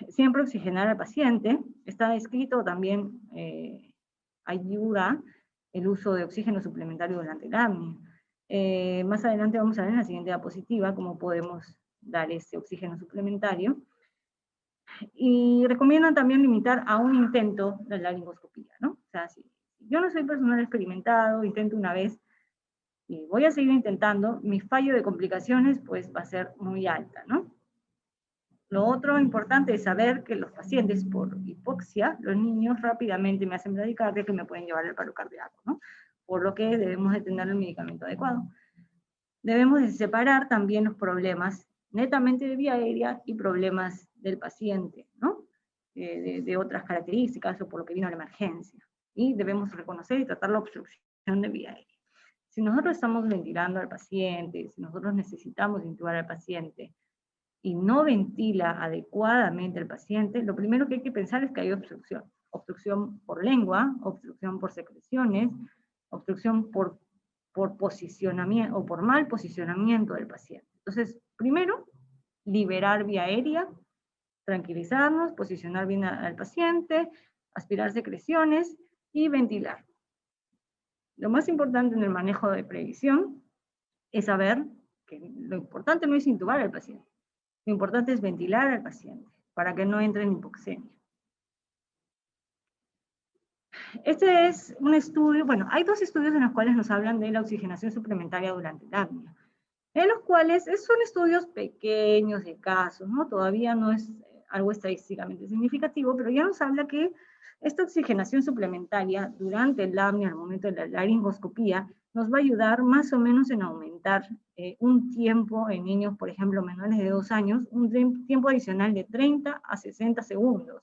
Siempre oxigenar al paciente. Está descrito también, ayuda el uso de oxígeno suplementario durante la apnea. Más adelante vamos a ver en la siguiente diapositiva cómo podemos dar ese oxígeno suplementario. Y recomiendan también limitar a un intento la laringoscopía, ¿no? O sea, si yo no soy personal experimentado, intento una vez, y voy a seguir intentando, mi fallo de complicaciones pues va a ser muy alta, ¿no? Lo otro importante es saber que los pacientes por hipoxia, los niños rápidamente me hacen bradicardia que me pueden llevar al paro cardíaco, ¿no? Por lo que debemos de tener el medicamento adecuado. Debemos de separar también los problemas netamente de vía aérea y problemas del paciente, ¿no? De otras características o por lo que vino a la emergencia. Y debemos reconocer y tratar la obstrucción de vía aérea. Si nosotros estamos ventilando al paciente, si nosotros necesitamos intubar al paciente y no ventila adecuadamente al paciente, lo primero que hay que pensar es que hay obstrucción. Obstrucción por lengua, obstrucción por secreciones, obstrucción por posicionamiento o por mal posicionamiento del paciente. Entonces, primero, liberar vía aérea, tranquilizarnos, posicionar bien al paciente, aspirar secreciones y ventilar. Lo más importante en el manejo de previsión es saber que lo importante no es intubar al paciente, lo importante es ventilar al paciente para que no entre en hipoxemia. Este es un estudio, bueno, hay dos estudios en los cuales nos hablan de la oxigenación suplementaria durante la apnea, en los cuales son estudios pequeños de casos, ¿no? Todavía no es algo estadísticamente significativo, pero ya nos habla que esta oxigenación suplementaria durante el apnea, al momento de la laringoscopía, nos va a ayudar más o menos en aumentar un tiempo en niños, por ejemplo, menores de 2 años, un tiempo adicional de 30 a 60 segundos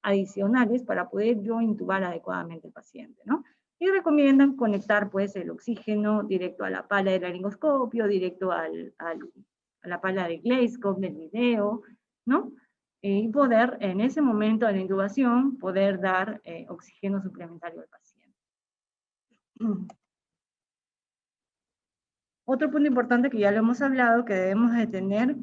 adicionales para poder yo intubar adecuadamente al paciente, ¿no? Y recomiendan conectar pues el oxígeno directo a la pala del laringoscopio, directo a la pala del Gleyscope, del video, ¿no? Y poder en ese momento de la intubación poder dar oxígeno suplementario al paciente. Otro punto importante que ya lo hemos hablado, que debemos de tener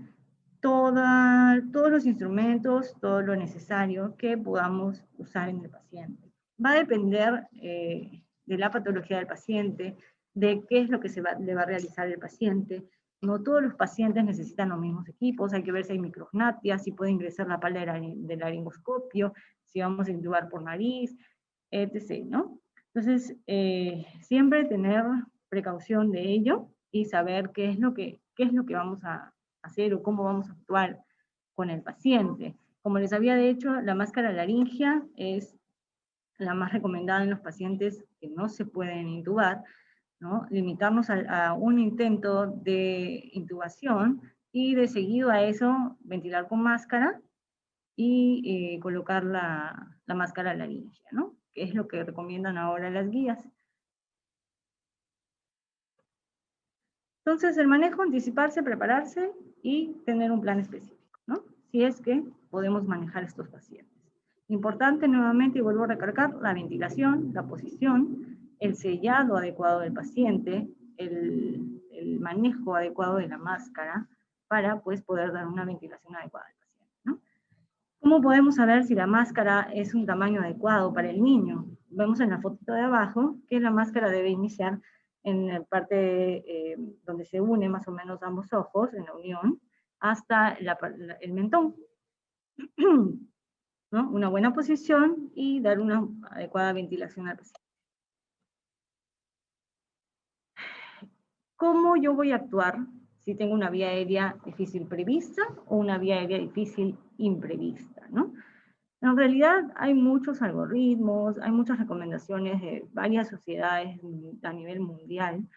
todos los instrumentos, todo lo necesario que podamos usar en el paciente. Va a depender de la patología del paciente, de qué es lo que le va a realizar el paciente. No todos los pacientes necesitan los mismos equipos, hay que ver si hay micrognatia, si puede ingresar la pala del laringoscopio, si vamos a intubar por nariz, etc., ¿no? Entonces, siempre tener precaución de ello y saber qué es lo que vamos a hacer o cómo vamos a actuar con el paciente. Como les había dicho, la máscara laringea es la más recomendada en los pacientes que no se pueden intubar, ¿no? Limitarnos a un intento de intubación y de seguido a eso ventilar con máscara y colocar la máscara laringea, ¿no? Que es lo que recomiendan ahora las guías. Entonces, el manejo, anticiparse, prepararse y tener un plan específico, ¿no? Si es que podemos manejar estos pacientes. Importante nuevamente, y vuelvo a recargar, la ventilación, la posición, el sellado adecuado del paciente, el manejo adecuado de la máscara para pues, poder dar una ventilación adecuada al paciente, ¿no? ¿Cómo podemos saber si la máscara es un tamaño adecuado para el niño? Vemos en la foto de abajo que la máscara debe iniciar en la parte donde se une más o menos ambos ojos, en la unión, hasta el mentón. ¿No? Una buena posición y dar una adecuada ventilación al paciente. ¿Cómo yo voy a actuar si tengo una vía aérea difícil prevista o una vía aérea difícil imprevista, ¿no? En realidad hay muchos algoritmos, hay muchas recomendaciones de varias sociedades a nivel mundial.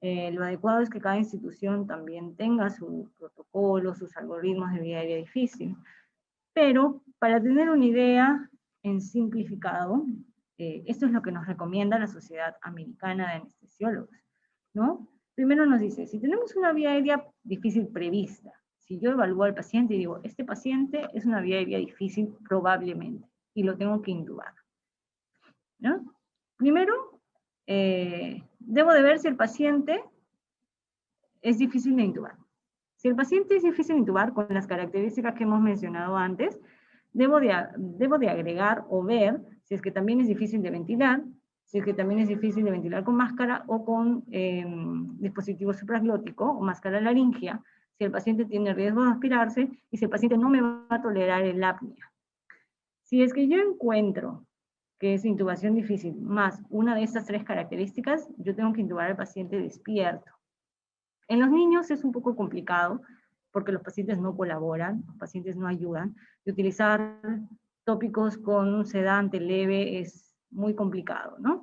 Lo adecuado es que cada institución también tenga su protocolo, sus algoritmos de vía aérea difícil. Pero para tener una idea en simplificado, esto es lo que nos recomienda la Sociedad Americana de Anestesiólogos, ¿no? Primero nos dice, si tenemos una vía aérea difícil prevista, si yo evalúo al paciente y digo, este paciente es una vía aérea difícil probablemente, y lo tengo que intubar, ¿no? Primero, debo de ver si el paciente es difícil de intubar. Si el paciente es difícil de intubar con las características que hemos mencionado antes, debo de agregar o ver si es que también es difícil de ventilar, si es que también es difícil de ventilar con máscara o con dispositivo supraglótico o máscara laringea, si el paciente tiene riesgo de aspirarse y si el paciente no me va a tolerar el apnea. Si es que yo encuentro que es intubación difícil más una de estas 3 características, yo tengo que intubar al paciente despierto. En los niños es un poco complicado, porque los pacientes no colaboran, los pacientes no ayudan, y utilizar tópicos con un sedante leve es muy complicado, ¿no?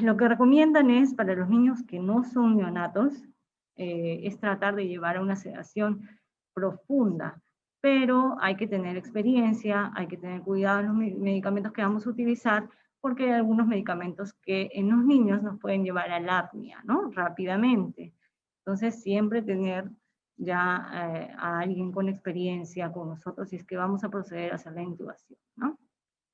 Lo que recomiendan es, para los niños que no son neonatos, es tratar de llevar a una sedación profunda, pero hay que tener experiencia, hay que tener cuidado en los medicamentos que vamos a utilizar, porque hay algunos medicamentos que en los niños nos pueden llevar a la apnea, ¿no? Rápidamente. Entonces, siempre tener ya a alguien con experiencia con nosotros si es que vamos a proceder a hacer la intubación, ¿no?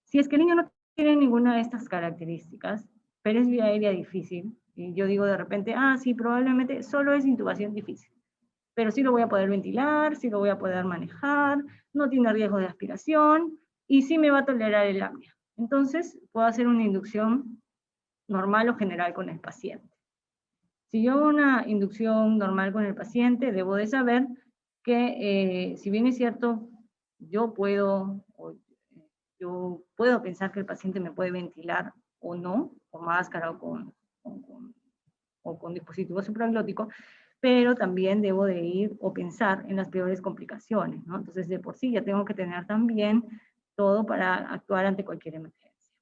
Si es que el niño no tiene ninguna de estas características, pero es vía aérea difícil, y yo digo de repente, ah, sí, probablemente solo es intubación difícil, pero sí lo voy a poder ventilar, sí lo voy a poder manejar, no tiene riesgo de aspiración, y sí me va a tolerar el apnea. Entonces, puedo hacer una inducción normal o general con el paciente. Si yo hago una inducción normal con el paciente, debo de saber que, si bien es cierto, yo puedo pensar que el paciente me puede ventilar o no, con máscara o con dispositivo supraglótico, pero también debo de ir o pensar en las peores complicaciones, ¿no? Entonces, de por sí ya tengo que tener también todo para actuar ante cualquier emergencia.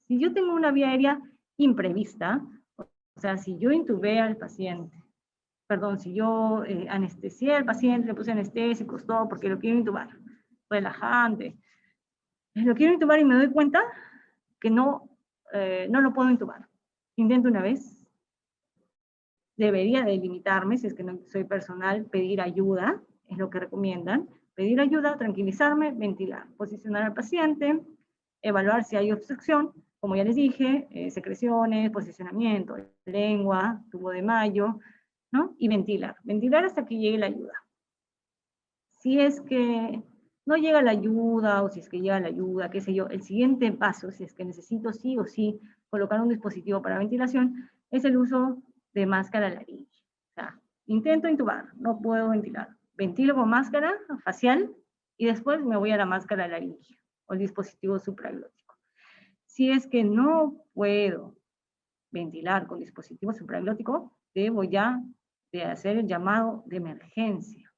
Si yo tengo una vía aérea imprevista, o sea, si yo intubé al paciente, perdón, si yo anestesié al paciente, le puse anestésicos, todo, porque lo quiero intubar, relajante, lo quiero intubar y me doy cuenta que no lo puedo intubar. Intento una vez, debería de limitarme, si es que no soy personal, pedir ayuda, es lo que recomiendan, pedir ayuda, tranquilizarme, ventilar, posicionar al paciente, evaluar si hay obstrucción, como ya les dije, secreciones, posicionamiento, lengua, tubo de Mayo, ¿no? Y ventilar hasta que llegue la ayuda. Si es que no llega la ayuda, o si es que llega la ayuda, qué sé yo, el siguiente paso, si es que necesito sí o sí colocar un dispositivo para ventilación, es el uso de máscara laríngea. O sea, intento intubar, no puedo ventilar. Ventilo con máscara facial y después me voy a la máscara laríngea o el dispositivo supraglótico. Si es que no puedo ventilar con dispositivo supraglótico, debo ya de hacer el llamado de emergencia,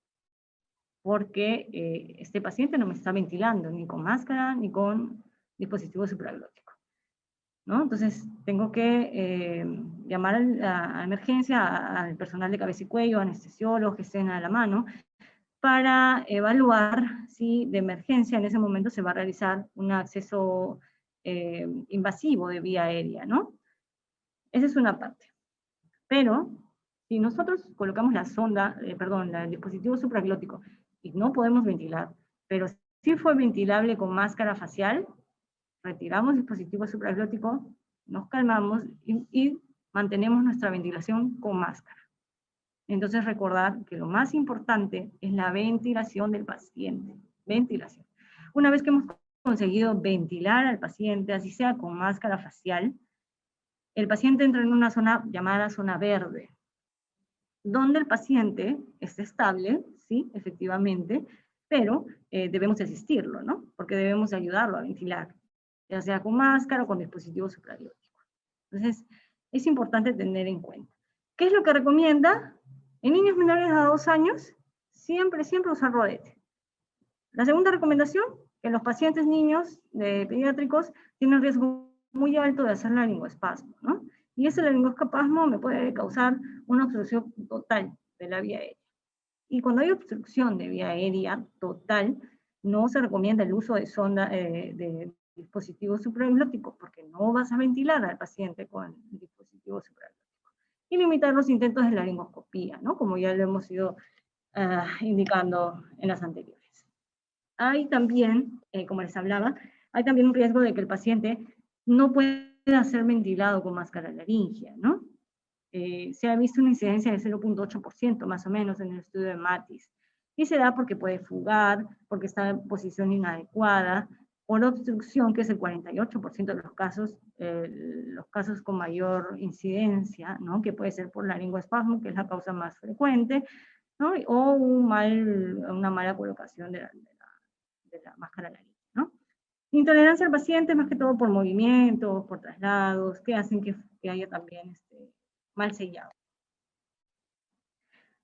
porque este paciente no me está ventilando ni con máscara ni con dispositivo supraglótico, ¿no? Entonces tengo que llamar a emergencia al personal de cabeza y cuello, anestesiólogos que estén a la mano, para evaluar si de emergencia en ese momento se va a realizar un acceso invasivo de vía aérea, ¿no? Esa es una parte. Pero si nosotros colocamos la sonda, el dispositivo supraglótico y no podemos ventilar, pero sí fue ventilable con máscara facial, retiramos el dispositivo supraglótico, nos calmamos y mantenemos nuestra ventilación con máscara. Entonces recordar que lo más importante es la ventilación del paciente. Ventilación. Una vez que hemos conseguido ventilar al paciente, así sea con máscara facial, el paciente entra en una zona llamada zona verde, donde el paciente está estable, sí, efectivamente, pero debemos asistirlo, ¿no? Porque debemos ayudarlo a ventilar, ya sea con máscara o con dispositivo supraglótico. Entonces, es importante tener en cuenta. ¿Qué es lo que recomienda? En niños menores a 2 años, siempre usar rodete. La segunda recomendación, que los pacientes niños pediátricos tienen riesgo muy alto de hacer laringoespasmo, ¿no? Y ese laringoespasmo me puede causar una obstrucción total de la vía aérea. Y cuando hay obstrucción de vía aérea total, no se recomienda el uso de sonda, de dispositivos supraglóticos, porque no vas a ventilar al paciente con el dispositivo supraglótico. Y limitar los intentos de laringoscopía, ¿no? Como ya lo hemos ido indicando en las anteriores. Hay también, como les hablaba, hay también un riesgo de que el paciente no pueda ser ventilado con máscara laríngea, ¿no? Se ha visto una incidencia de 0.8% más o menos en el estudio de Matis. Y se da porque puede fugar, porque está en posición inadecuada, por obstrucción, que es el 48% de los casos con mayor incidencia, ¿no? Que puede ser por laringoespasmo, que es la causa más frecuente, ¿no? O una mala colocación de la máscara laríngea, ¿no? Intolerancia al paciente, más que todo por movimientos, por traslados, que hacen que haya también mal sellado.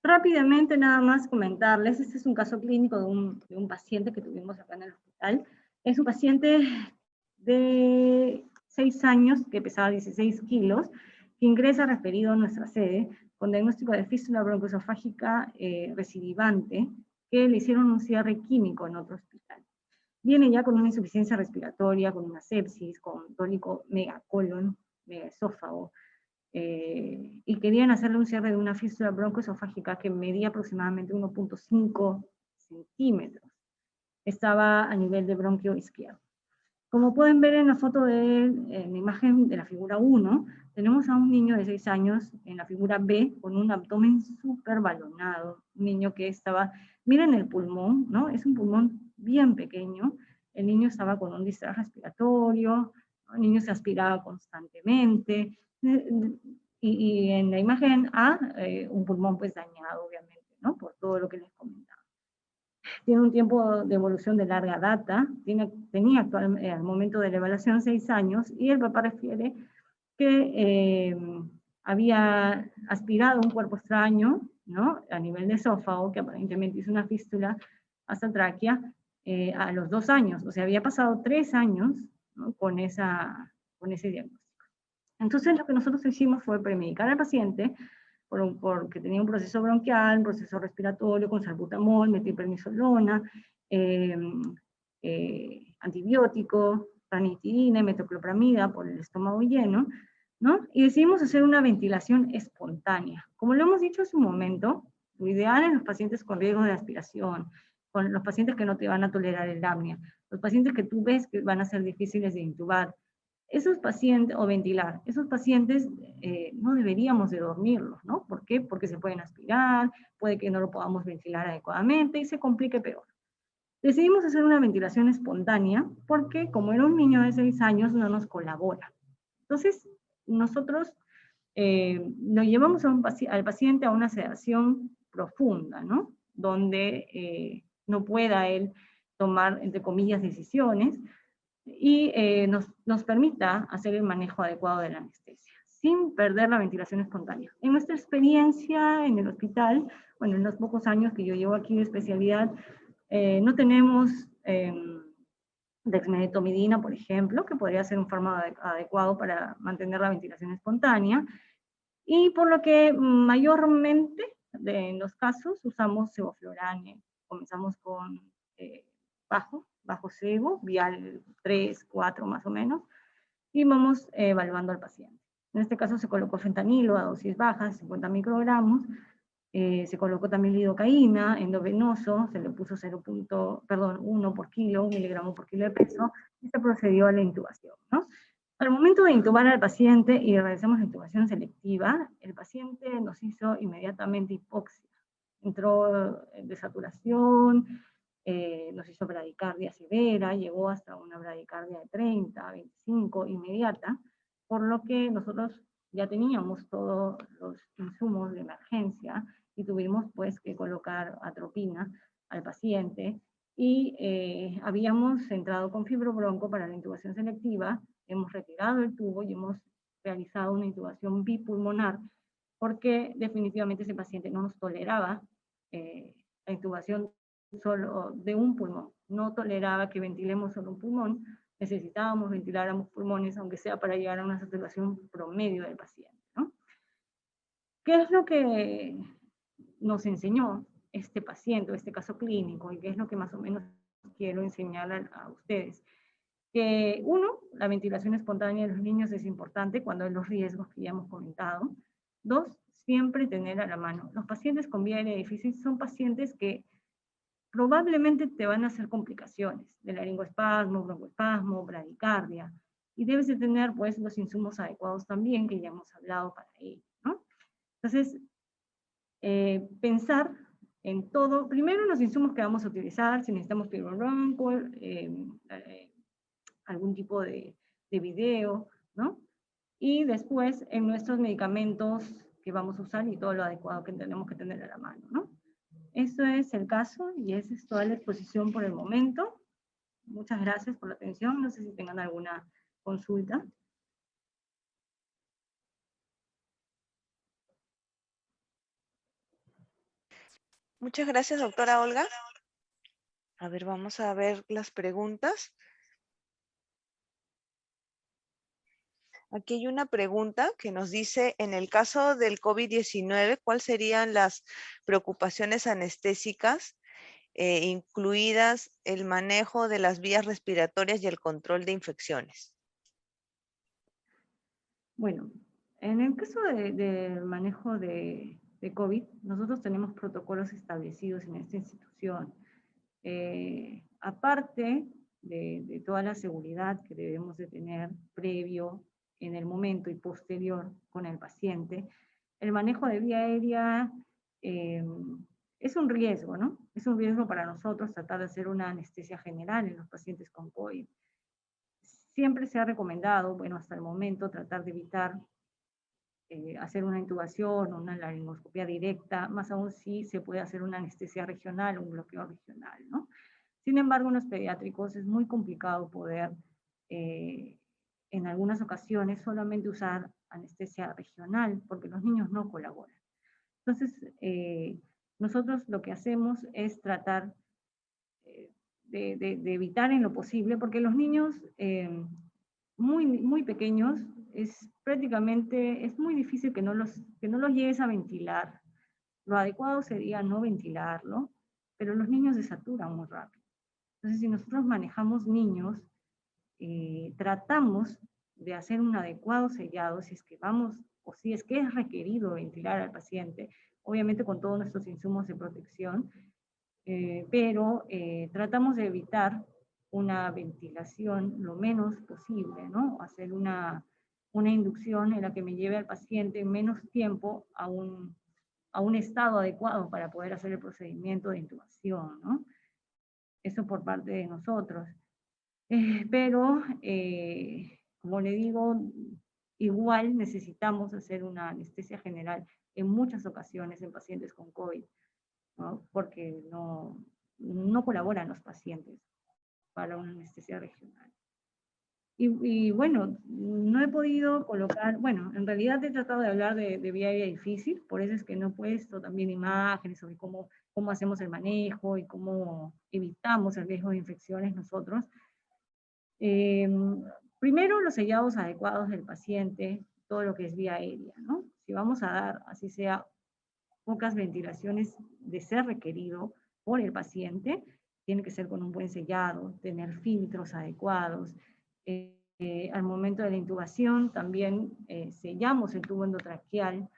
Rápidamente nada más comentarles, este es un caso clínico de un paciente que tuvimos acá en el hospital. Es un paciente de 6 años que pesaba 16 kilos, que ingresa referido a nuestra sede con diagnóstico de fístula broncoesofágica recidivante, que le hicieron un cierre químico en otro hospital. Viene ya con una insuficiencia respiratoria, con una sepsis, con tónico megacolon, megaesófago, y querían hacerle un cierre de una fístula broncoesofágica que medía aproximadamente 1.5 centímetros. Estaba a nivel de bronquio izquierdo. Como pueden ver en la foto en la imagen de la figura 1, tenemos a un niño de 6 años en la figura B con un abdomen súper balonado, un niño que estaba, miren el pulmón, ¿no? Es un pulmón bien pequeño, el niño estaba con un distrés respiratorio, ¿no? El niño se aspiraba constantemente, y en la imagen A, un pulmón pues dañado, obviamente, ¿no? Por todo lo que les comentaba. Tiene un tiempo de evolución de larga data, tenía al momento de la evaluación 6 años, y el papá refiere que había aspirado un cuerpo extraño, ¿no? A nivel de esófago, que aparentemente hizo una fístula hasta tráquea, a los 2 años, o sea, había pasado 3 años, ¿no? con ese diagnóstico. Entonces lo que nosotros hicimos fue premedicar al paciente, porque tenía un proceso bronquial, un proceso respiratorio con salbutamol, metilprednisolona, antibiótico, ranitidina y metoclopramida por el estómago lleno, ¿no? Y decidimos hacer una ventilación espontánea. Como lo hemos dicho hace un momento, lo ideal en los pacientes con riesgo de aspiración, con los pacientes que no te van a tolerar el apnea, los pacientes que tú ves que van a ser difíciles de intubar, esos pacientes, o ventilar, esos pacientes no deberíamos de dormirlos, ¿no? ¿Por qué? Porque se pueden aspirar, puede que no lo podamos ventilar adecuadamente y se complique peor. Decidimos hacer una ventilación espontánea porque como era un niño de 6 años no nos colabora. Entonces, nosotros lo llevamos al paciente a una sedación profunda, ¿no? Donde no pueda él tomar, entre comillas, decisiones, y nos permita hacer el manejo adecuado de la anestesia, sin perder la ventilación espontánea. En nuestra experiencia en el hospital, bueno, en los pocos años que yo llevo aquí de especialidad, no tenemos dexmedetomidina, por ejemplo, que podría ser un fármaco adecuado para mantener la ventilación espontánea, y por lo que mayormente en los casos usamos sevoflurane. Comenzamos con bajo sebo, vial 3, 4 más o menos, y vamos evaluando al paciente. En este caso se colocó fentanilo a dosis bajas, 50 microgramos, se colocó también lidocaína endovenoso, se le puso 1 por kilo, 1 miligramo por kilo de peso, y se procedió a la intubación, ¿no? Al momento de intubar al paciente y realizamos la intubación selectiva, el paciente nos hizo inmediatamente hipoxia. Entró de saturación, nos hizo bradicardia severa, llegó hasta una bradicardia de 30, 25, inmediata, por lo que nosotros ya teníamos todos los insumos de emergencia y tuvimos pues que colocar atropina al paciente, y habíamos entrado con fibrobronco para la intubación selectiva, hemos retirado el tubo y hemos realizado una intubación bipulmonar, porque definitivamente ese paciente no nos toleraba la intubación solo de un pulmón, no toleraba que ventilemos solo un pulmón, necesitábamos ventilar ambos pulmones, aunque sea para llegar a una saturación promedio del paciente, ¿no? ¿Qué es lo que nos enseñó este paciente, este caso clínico, y qué es lo que más o menos quiero enseñar a ustedes? Que uno, la ventilación espontánea de los niños es importante cuando hay los riesgos que ya hemos comentado. Dos, siempre tener a la mano. Los pacientes con vía aérea difícil son pacientes que probablemente te van a hacer complicaciones de laringoespasmo, broncoespasmo, bradicardia, y debes de tener pues los insumos adecuados también, que ya hemos hablado para ello, ¿no? Entonces, pensar en todo, primero en los insumos que vamos a utilizar, si necesitamos fibrobronco, algún tipo de video, ¿no? Y después en nuestros medicamentos que vamos a usar y todo lo adecuado que tenemos que tener a la mano, ¿no? Eso es el caso y esa es toda la exposición por el momento. Muchas gracias por la atención. No sé si tengan alguna consulta. Muchas gracias, doctora Olga. A ver, vamos a ver las preguntas. Aquí hay una pregunta que nos dice, en el caso del COVID-19, ¿cuáles serían las preocupaciones anestésicas, incluidas el manejo de las vías respiratorias y el control de infecciones? Bueno, en el caso del manejo de COVID, nosotros tenemos protocolos establecidos en esta institución. Aparte de toda la seguridad que debemos de tener previo, en el momento y posterior con el paciente, el manejo de vía aérea eh, es un riesgo, ¿no? Es un riesgo para nosotros tratar de hacer una anestesia general en los pacientes con COVID. Siempre se ha recomendado, bueno, hasta el momento, tratar de evitar hacer una intubación o una laringoscopia directa, más aún si se puede hacer una anestesia regional, un bloqueo regional, ¿no? Sin embargo, en los pediátricos es muy complicado poder, en algunas ocasiones, solamente usar anestesia regional, porque los niños no colaboran. Entonces, nosotros lo que hacemos es tratar de evitar en lo posible, porque los niños muy pequeños es prácticamente, es muy difícil que no los llegues a ventilar. Lo adecuado sería no ventilarlo, pero los niños se saturan muy rápido. Entonces, si nosotros manejamos niños, tratamos de hacer un adecuado sellado si es que vamos, o si es que es requerido ventilar al paciente, obviamente con todos nuestros insumos de protección, pero tratamos de evitar una ventilación lo menos posible, ¿no? Hacer una inducción en la que me lleve al paciente en menos tiempo a un estado adecuado para poder hacer el procedimiento de intubación, ¿no? Eso por parte de nosotros. Pero, como le digo, igual necesitamos hacer una anestesia general en muchas ocasiones en pacientes con COVID, ¿no? Porque no colaboran los pacientes para una anestesia regional. Y bueno, no he podido colocar, bueno, en realidad he tratado de hablar de vía aérea difícil, por eso es que no he puesto también imágenes sobre cómo hacemos el manejo y cómo evitamos el riesgo de infecciones nosotros. Eh, Primero, los sellados adecuados del paciente, todo lo que es vía aérea, ¿no? Si vamos a dar, así sea, pocas ventilaciones de ser requerido por el paciente, tiene que ser con un buen sellado, tener filtros adecuados. Al momento de la intubación también sellamos el tubo endotraqueal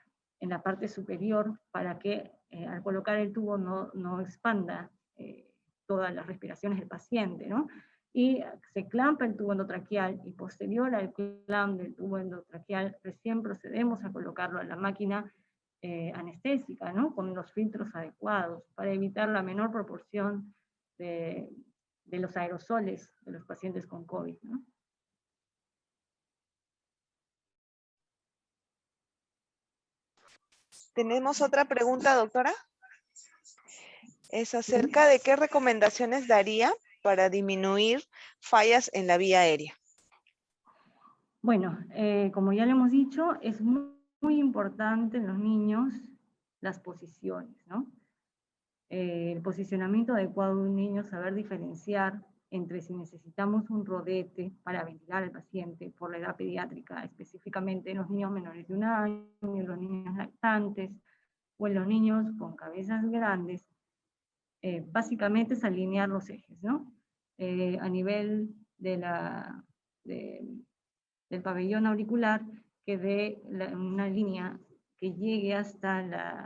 en la parte superior para que al colocar el tubo no expanda todas las respiraciones del paciente, ¿no? Y se clampa el tubo endotraqueal y posterior al clamp del tubo endotraqueal recién procedemos a colocarlo a la máquina anestésica, ¿no? Con los filtros adecuados para evitar la menor proporción de los aerosoles de los pacientes con COVID, ¿no? Tenemos otra pregunta, doctora. Es acerca de qué recomendaciones daría para disminuir fallas en la vía aérea. Bueno, como ya le hemos dicho, es muy importante en los niños las posiciones, ¿no? El posicionamiento adecuado de un niño, saber diferenciar entre si necesitamos un rodete para ventilar al paciente por la edad pediátrica, específicamente en los niños menores de 1 año, en los niños lactantes o en los niños con cabezas grandes, básicamente es alinear los ejes, ¿no? A nivel del pabellón auricular, que dé una línea que llegue hasta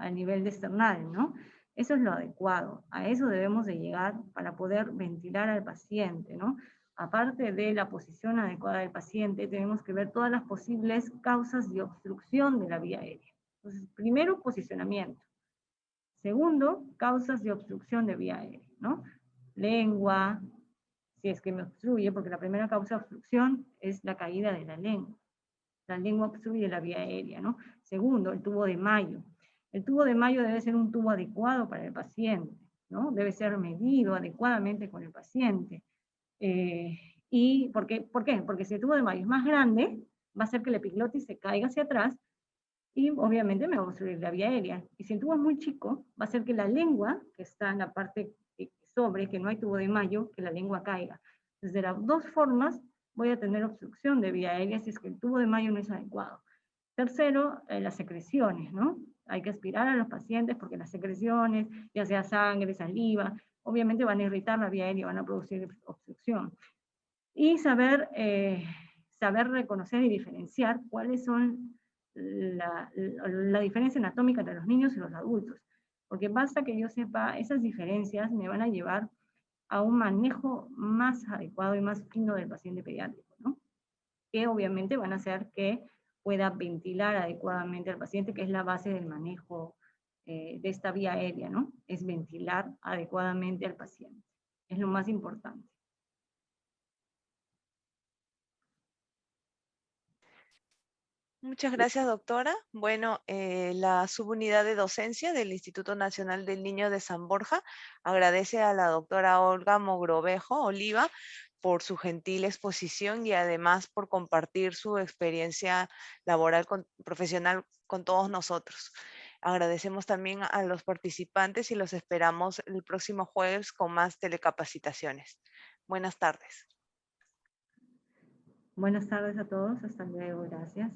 al nivel de esternal, ¿no? Eso es lo adecuado. A eso debemos de llegar para poder ventilar al paciente, ¿no? Aparte de la posición adecuada del paciente, tenemos que ver todas las posibles causas de obstrucción de la vía aérea. Entonces, primero, posicionamiento. Segundo, causas de obstrucción de vía aérea, ¿no? Lengua, si es que me obstruye, porque la primera causa de obstrucción es la caída de la lengua. La lengua obstruye la vía aérea, ¿no? Segundo, el tubo de Mayo. El tubo de Mayo debe ser un tubo adecuado para el paciente, ¿no? Debe ser medido adecuadamente con el paciente. ¿Y por qué? Porque si el tubo de Mayo es más grande, va a hacer que la epiglotis se caiga hacia atrás Y obviamente me va a obstruir la vía aérea. Y si el tubo es muy chico, va a hacer que la lengua, que está en la parte sobre, que no hay tubo de Mayo, que la lengua caiga. Desde las dos formas voy a tener obstrucción de vía aérea si es que el tubo de Mayo no es adecuado. Tercero, las secreciones, ¿no? Hay que aspirar a los pacientes porque las secreciones, ya sea sangre, saliva, obviamente van a irritar la vía aérea, van a producir obstrucción. Y saber reconocer y diferenciar cuáles son la diferencia anatómica entre los niños y los adultos. Porque basta que yo sepa, esas diferencias me van a llevar a un manejo más adecuado y más fino del paciente pediátrico, ¿no? Que obviamente van a hacer que pueda ventilar adecuadamente al paciente, que es la base del manejo de esta vía aérea, ¿no? Es ventilar adecuadamente al paciente. Es lo más importante. Muchas gracias, doctora. Bueno, la subunidad de docencia del Instituto Nacional del Niño de San Borja agradece a la doctora Olga Mogrovejo Oliva por su gentil exposición y además por compartir su experiencia laboral profesional con todos nosotros. Agradecemos también a los participantes y los esperamos el próximo jueves con más telecapacitaciones. Buenas tardes. Buenas tardes a todos. Hasta luego. Gracias.